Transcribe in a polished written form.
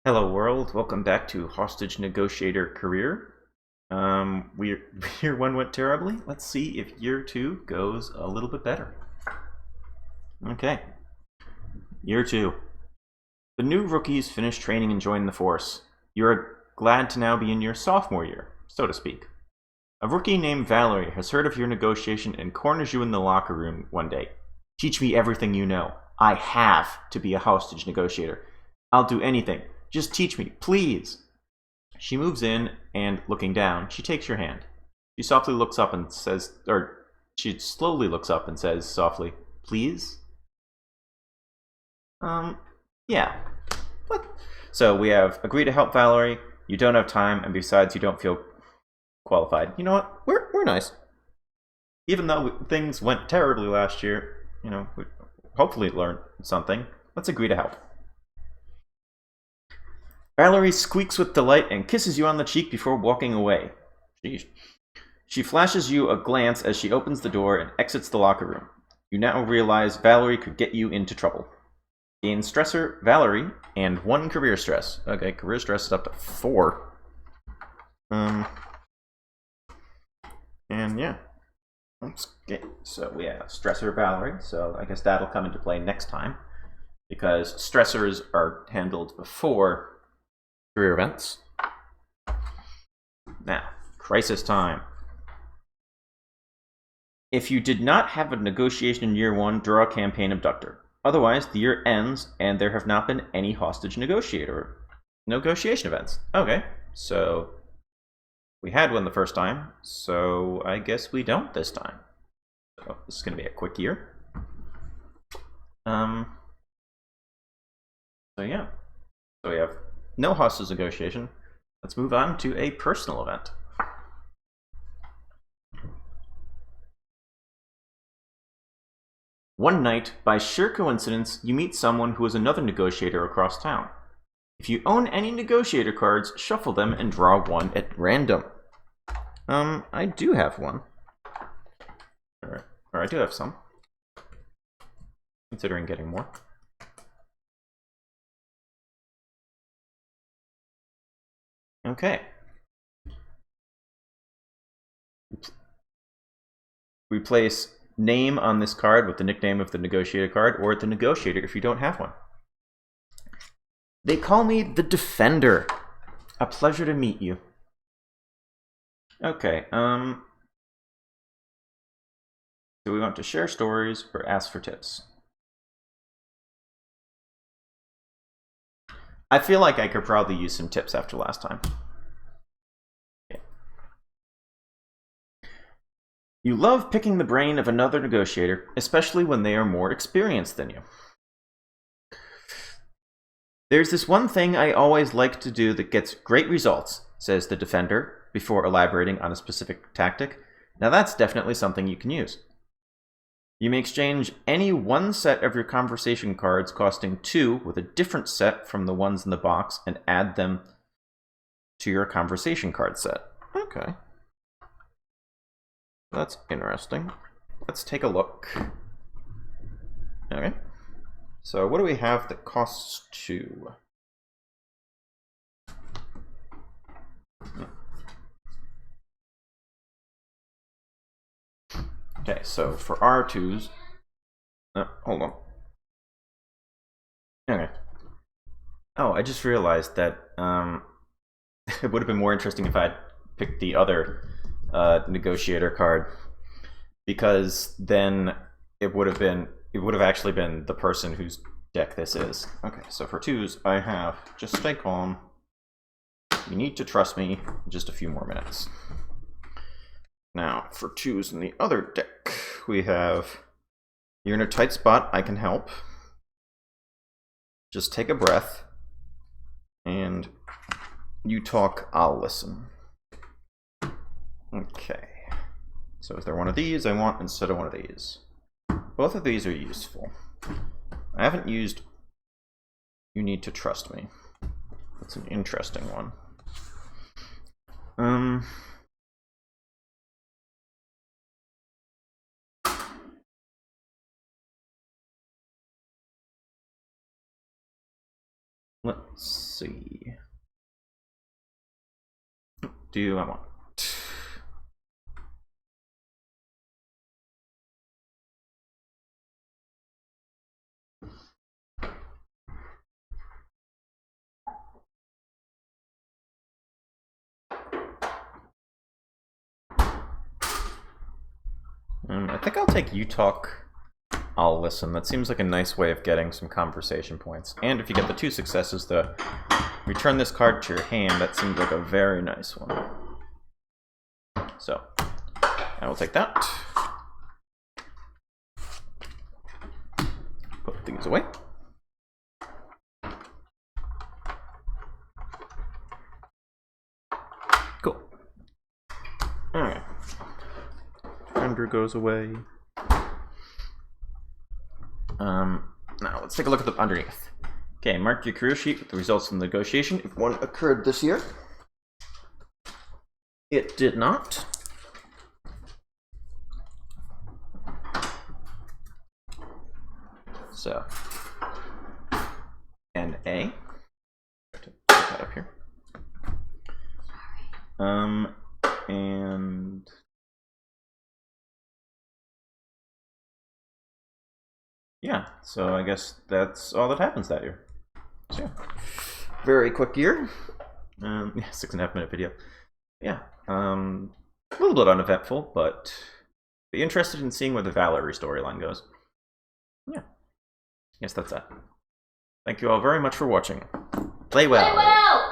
Hello world, welcome back to Hostage Negotiator Career. Year one went terribly. Let's see if year two goes a little bit better. Okay, year two. The new rookies finish training and join the force. You're glad to now be in your sophomore year, so to speak. A rookie named Valerie has heard of your negotiation and corners you in the locker room one day. Teach me everything you know. I have to be a hostage negotiator. I'll do anything. Just teach me, please. She moves in and, looking down, she takes your hand. She softly looks up and says, or she slowly looks up and says softly, please? Yeah. What? So we have agree to help Valerie, you don't have time, and besides you don't feel qualified. You know what? We're nice. Even though things went terribly last year, we hopefully learned something. Let's agree to help. Valerie squeaks with delight and kisses you on the cheek before walking away. She flashes you a glance as she opens the door and exits the locker room. You now realize Valerie could get you into trouble. Gain stressor, Valerie, and 1 career stress. Okay, career stress is up to 4. And yeah. Okay, so we have stressor Valerie, so I guess that'll come into play next time. Because stressors are handled before career events. Now, crisis time. If you did not have a negotiation in year 1, draw a campaign abductor. Otherwise, the year ends and there have not been any hostage negotiation events. Okay, so we had one the first time, so I guess we don't this time. So this is going to be a quick year. So yeah, so we have no hostage negotiation. Let's move on to a personal event. One night, by sheer coincidence, you meet someone who is another negotiator across town. If you own any negotiator cards, shuffle them and draw one at random. I do have one. Or I do have some. Considering getting more. Okay. Replace name on this card with the nickname of the negotiator card, or the negotiator if you don't have one. They call me the Defender. A pleasure to meet you. Okay, do we want to share stories or ask for tips? I feel like I could probably use some tips after last time. Okay. You love picking the brain of another negotiator, especially when they are more experienced than you. There's this one thing I always like to do that gets great results, says the Defender, before elaborating on a specific tactic. Now that's definitely something you can use. You may exchange any one set of your conversation cards costing 2 with a different set from the ones in the box and add them to your conversation card set. Okay. That's interesting. Let's take a look. Okay. So what do we have that costs 2? Okay, so for R2s... hold on. Okay. Oh, I just realized that it would have been more interesting if I'd picked the other negotiator card, because then it would have actually been the person whose deck this is. Okay, so for 2s, I have just stay calm. You need to trust me. Just a few more minutes. Now, for 2s in the other deck, we have you're in a tight spot, I can help. Just take a breath, and you talk, I'll listen. Okay. So is there one of these I want instead of one of these? Both of these are useful. I haven't used you need to trust me. That's an interesting one. Let's see. Do I want? I think I'll take you talk, I'll listen. That seems like a nice way of getting some conversation points. And if you get the 2 successes, the return this card to your hand, that seems like a very nice one. So, I will take that. Put these away. Cool. Alright. Andrew goes away. Now let's take a look at the underneath. Okay, mark your career sheet with the results of the negotiation if one occurred this year. It did not. So, and A. Put that up here. And yeah, so I guess that's all that happens that year. So yeah, very quick year. Yeah, 6.5 minute video. Yeah, a little bit uneventful, but be interested in seeing where the Valerie storyline goes. Yeah, I guess that's that. Thank you all very much for watching. Play well! Play well!